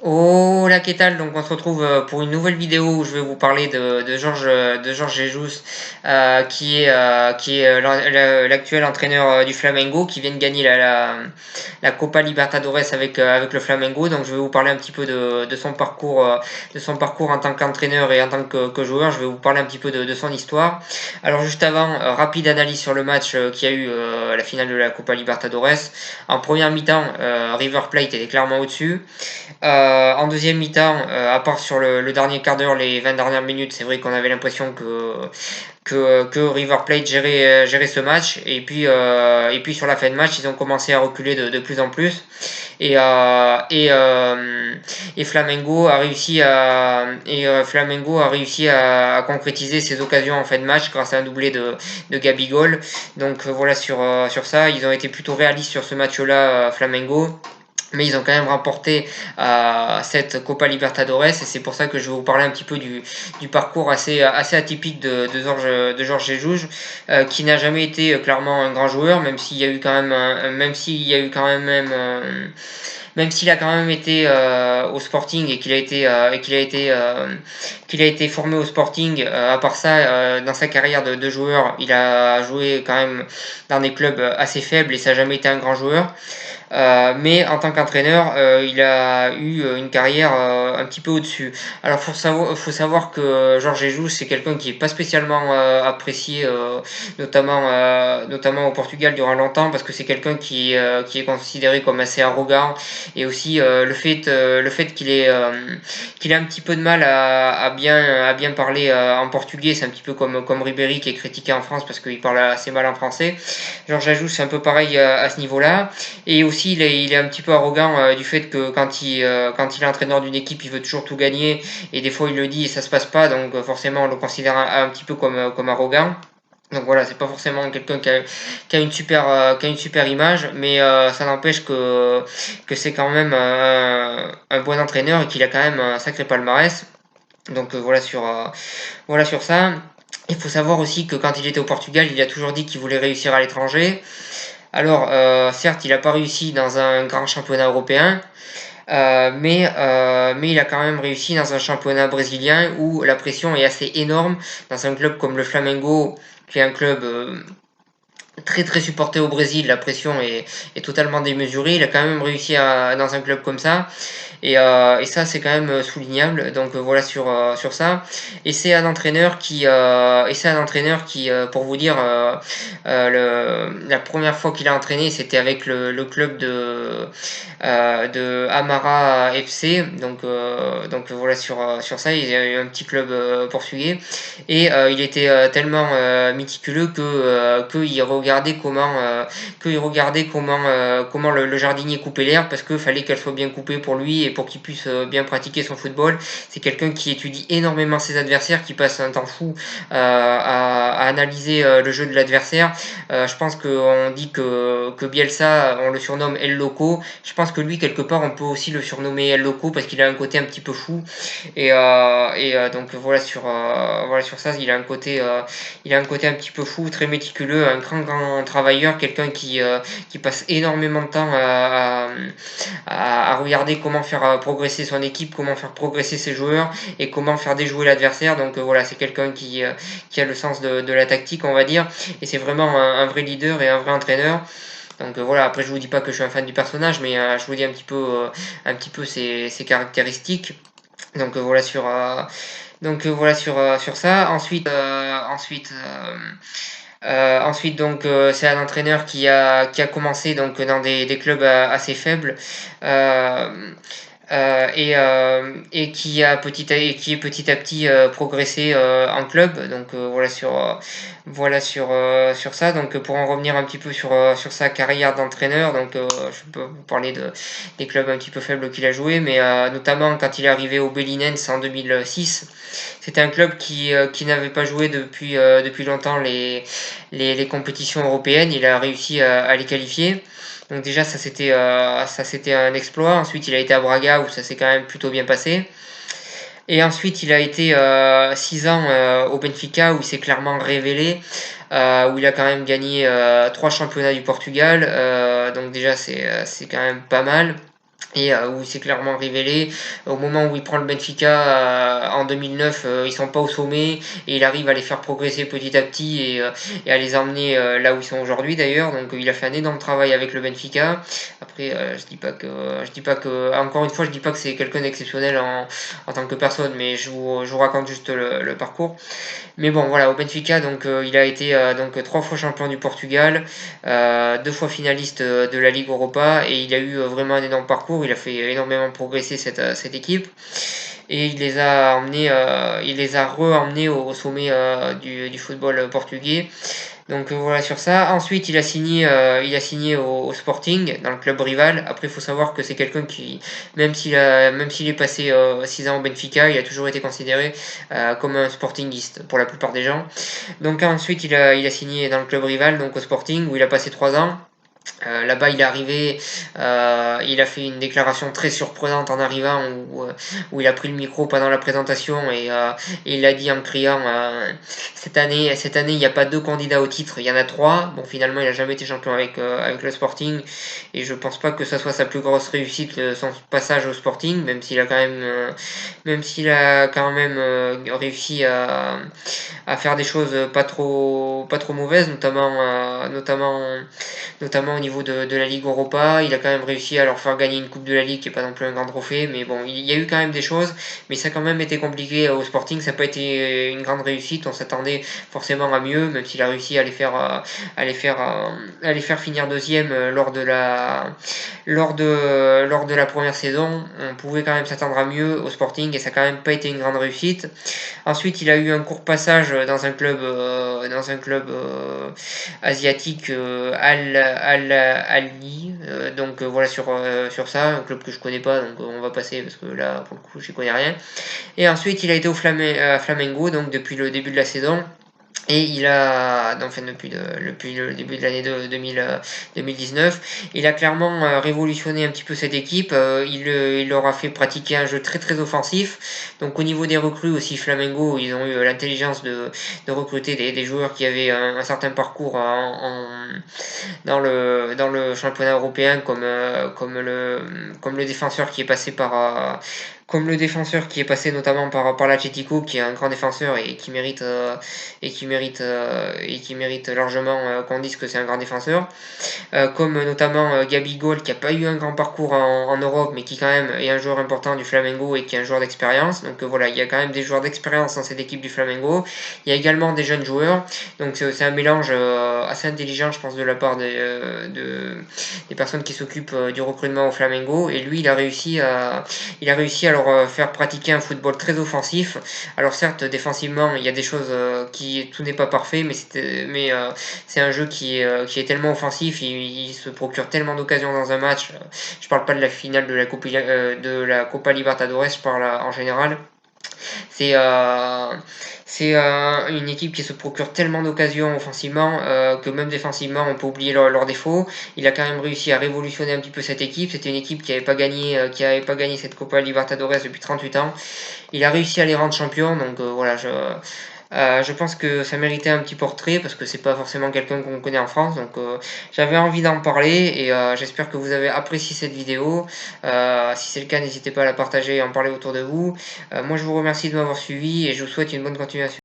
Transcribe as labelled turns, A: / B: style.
A: Oh la qu'est-ce donc on se retrouve pour une nouvelle vidéo où je vais vous parler de Georges Jesus, qui est l'actuel entraîneur du Flamengo, qui vient de gagner la Copa Libertadores avec le Flamengo. Donc je vais vous parler un petit peu de son parcours en tant qu'entraîneur et en tant que joueur. Je vais vous parler un petit peu de son histoire. Alors juste avant, rapide analyse sur le match qui a eu la finale de la Copa Libertadores. En première mi-temps, River Plate était clairement au-dessus. En deuxième mi-temps, à part sur le dernier quart d'heure, les 20 dernières minutes, c'est vrai qu'on avait l'impression que River Plate gérait ce match. Et puis sur la fin de match, ils ont commencé à reculer de plus en plus. Et, euh, et, euh, et Flamengo a réussi à concrétiser ses occasions en fin de match grâce à un doublé de Gabigol. Donc voilà sur ça, ils ont été plutôt réalistes sur ce match-là, Flamengo, mais ils ont quand même remporté cette Copa Libertadores, et c'est pour ça que je vais vous parler un petit peu du parcours assez atypique de Jorge Jesus, qui n'a jamais été clairement un grand joueur, même s'il y a eu quand même même s'il y a eu quand même s'il a quand même été au Sporting, et qu'il a été formé au Sporting. À part ça, dans sa carrière de joueur, il a joué quand même dans des clubs assez faibles, et ça n'a jamais été un grand joueur. Mais en tant qu'entraîneur, il a eu une carrière un petit peu au-dessus. Alors faut savoir que Jorge Jesus, c'est quelqu'un qui est pas spécialement apprécié, notamment au Portugal durant longtemps, parce que c'est quelqu'un qui est considéré comme assez arrogant. Et aussi le fait qu'il ait un petit peu de mal à bien parler en portugais. C'est un petit peu comme Ribéry, qui est critiqué en France parce qu'il parle assez mal en français. Jorge Jesus, c'est un peu pareil à ce niveau-là. Et aussi, il est un petit peu arrogant du fait que quand il est entraîneur d'une équipe, il veut toujours tout gagner. Et des fois, il le dit et ça se passe pas. Donc forcément, on le considère un petit peu comme arrogant. Donc voilà, c'est pas forcément quelqu'un qui a une super image, mais ça n'empêche que c'est quand même un bon entraîneur, et qu'il a quand même un sacré palmarès. Donc voilà sur ça. Il faut savoir aussi que quand il était au Portugal, il a toujours dit qu'il voulait réussir à l'étranger. Alors, certes, il n'a pas réussi dans un grand championnat européen, mais il a quand même réussi dans un championnat brésilien où la pression est assez énorme. Dans un club comme le Flamengo, qui est un club très très supporté au Brésil, la pression est totalement démesurée. Il a quand même réussi dans un club comme ça. Et ça, c'est quand même soulignable. Donc voilà sur ça. Et c'est un entraîneur qui, pour vous dire, la première fois qu'il a entraîné, c'était avec le club de Amara FC. Donc voilà sur ça. Il y a eu un petit club portugais. Et il était tellement méticuleux qu'il regardait comment le jardinier coupait l'herbe, parce qu'il fallait qu'elle soit bien coupée pour lui et pour qu'il puisse bien pratiquer son football. C'est quelqu'un qui étudie énormément ses adversaires, qui passe un temps fou à analyser le jeu de l'adversaire. Je pense qu'on dit que Bielsa, on le surnomme El Loco. Je pense que lui, quelque part, on peut aussi le surnommer El Loco, parce qu'il a un côté un petit peu fou. Donc voilà sur ça, il a un côté un petit peu fou, très méticuleux, un grand grand travailleur, quelqu'un qui passe énormément de temps à regarder comment faire progresser son équipe, comment faire progresser ses joueurs, et comment faire déjouer l'adversaire. Donc voilà, c'est quelqu'un qui a le sens de la tactique, on va dire, et c'est vraiment un vrai leader et un vrai entraîneur. Donc voilà, après je vous dis pas que je suis un fan du personnage, mais je vous dis un petit peu ses caractéristiques. Donc voilà sur ça. Ensuite, donc c'est un entraîneur qui a commencé donc dans des clubs assez faibles, euh, et qui est petit à petit progressé en club. Donc voilà sur ça. Donc pour en revenir un petit peu sur sa carrière d'entraîneur, donc je peux vous parler des clubs un petit peu faibles qu'il a joué, mais notamment quand il est arrivé au Belenenses en 2006. C'était un club qui n'avait pas joué depuis longtemps les compétitions européennes. Il a réussi à les qualifier. Donc déjà, ça c'était un exploit. Ensuite, il a été à Braga, où ça s'est quand même plutôt bien passé. Et ensuite, il a été 6 ans au Benfica, où il s'est clairement révélé, où il a quand même gagné 3 championnats du Portugal. Donc déjà, c'est quand même pas mal. et où il s'est clairement révélé. Au moment où il prend le Benfica en 2009, ils sont pas au sommet et il arrive à les faire progresser petit à petit et à les emmener là où ils sont aujourd'hui d'ailleurs. Donc il a fait un énorme travail avec le Benfica. Après, je dis pas que, encore une fois, je dis pas que c'est quelqu'un d'exceptionnel en tant que personne, mais je vous raconte juste le parcours. Mais bon, voilà, au Benfica, donc il a été donc 3 fois champion du Portugal, 2 fois finaliste de la Ligue Europa, et il a eu vraiment un énorme parcours. Il a fait énormément progresser cette équipe, et il les a re-emmenés au sommet du football portugais. Donc voilà sur ça. Ensuite, il a signé au Sporting, dans le club rival. Après, il faut savoir que c'est quelqu'un qui, même s'il est passé 6 ans au Benfica, il a toujours été considéré comme un sportingiste pour la plupart des gens. Donc ensuite, il a signé dans le club rival, donc au Sporting, où il a passé 3 ans. Là-bas, il est arrivé, il a fait une déclaration très surprenante en arrivant où il a pris le micro pendant la présentation et il a dit en criant cette année, il n'y a pas 2 candidats au titre, il y en a 3. Bon, finalement, il n'a jamais été champion avec le Sporting et je pense pas que ça soit sa plus grosse réussite, son passage au Sporting, même s'il a quand même réussi à faire des choses pas trop mauvaises, notamment au niveau de la Ligue Europa. Il a quand même réussi à leur faire gagner une Coupe de la Ligue qui n'est pas non plus un grand trophée, mais bon, il y a eu quand même des choses, mais ça a quand même été compliqué au Sporting, ça n'a pas été une grande réussite, on s'attendait forcément à mieux, même s'il a réussi à les faire finir deuxième lors de la première saison. On pouvait quand même s'attendre à mieux au Sporting et ça n'a quand même pas été une grande réussite. Ensuite, il a eu un court passage dans un club asiatique, Al-Ali. Donc voilà sur ça, un club que je connais pas, donc on va passer parce que là, pour le coup, j'y connais rien. Et ensuite, il a été à Flamengo, donc depuis le début de la saison. Et il a, enfin depuis le début de l'année 2019, il a clairement révolutionné un petit peu cette équipe. Il leur a fait pratiquer un jeu très très offensif. Donc au niveau des recrues aussi, Flamengo, ils ont eu l'intelligence de recruter des joueurs qui avaient un certain parcours dans le championnat européen, comme le défenseur qui est passé comme le défenseur qui est passé notamment par l'Atlético, qui est un grand défenseur et qui mérite largement qu'on dise que c'est un grand défenseur, comme notamment Gabigol, qui n'a pas eu un grand parcours en Europe, mais qui quand même est un joueur important du Flamengo et qui est un joueur d'expérience. Donc voilà, il y a quand même des joueurs d'expérience dans cette équipe du Flamengo. Il y a également des jeunes joueurs. Donc c'est un mélange assez intelligent, je pense, de la part des personnes qui s'occupent du recrutement au Flamengo. Et lui, il a réussi à leur faire pratiquer un football très offensif. Alors certes, défensivement, il y a des choses tout n'est pas parfait, c'est un jeu qui est tellement offensif, il se procure tellement d'occasions dans un match. Je parle pas de la finale de la Copa Libertadores, je parle en général. C'est une équipe qui se procure tellement d'occasions offensivement que même défensivement on peut oublier leurs défauts. Il a quand même réussi à révolutionner un petit peu cette équipe. C'était une équipe qui avait pas gagné cette Copa Libertadores depuis 38 ans. Il a réussi à les rendre champions, donc voilà, je pense que ça méritait un petit portrait parce que c'est pas forcément quelqu'un qu'on connaît en France. Donc j'avais envie d'en parler et j'espère que vous avez apprécié cette vidéo. Si c'est le cas, n'hésitez pas à la partager et à en parler autour de vous. Moi je vous remercie de m'avoir suivi et je vous souhaite une bonne continuation.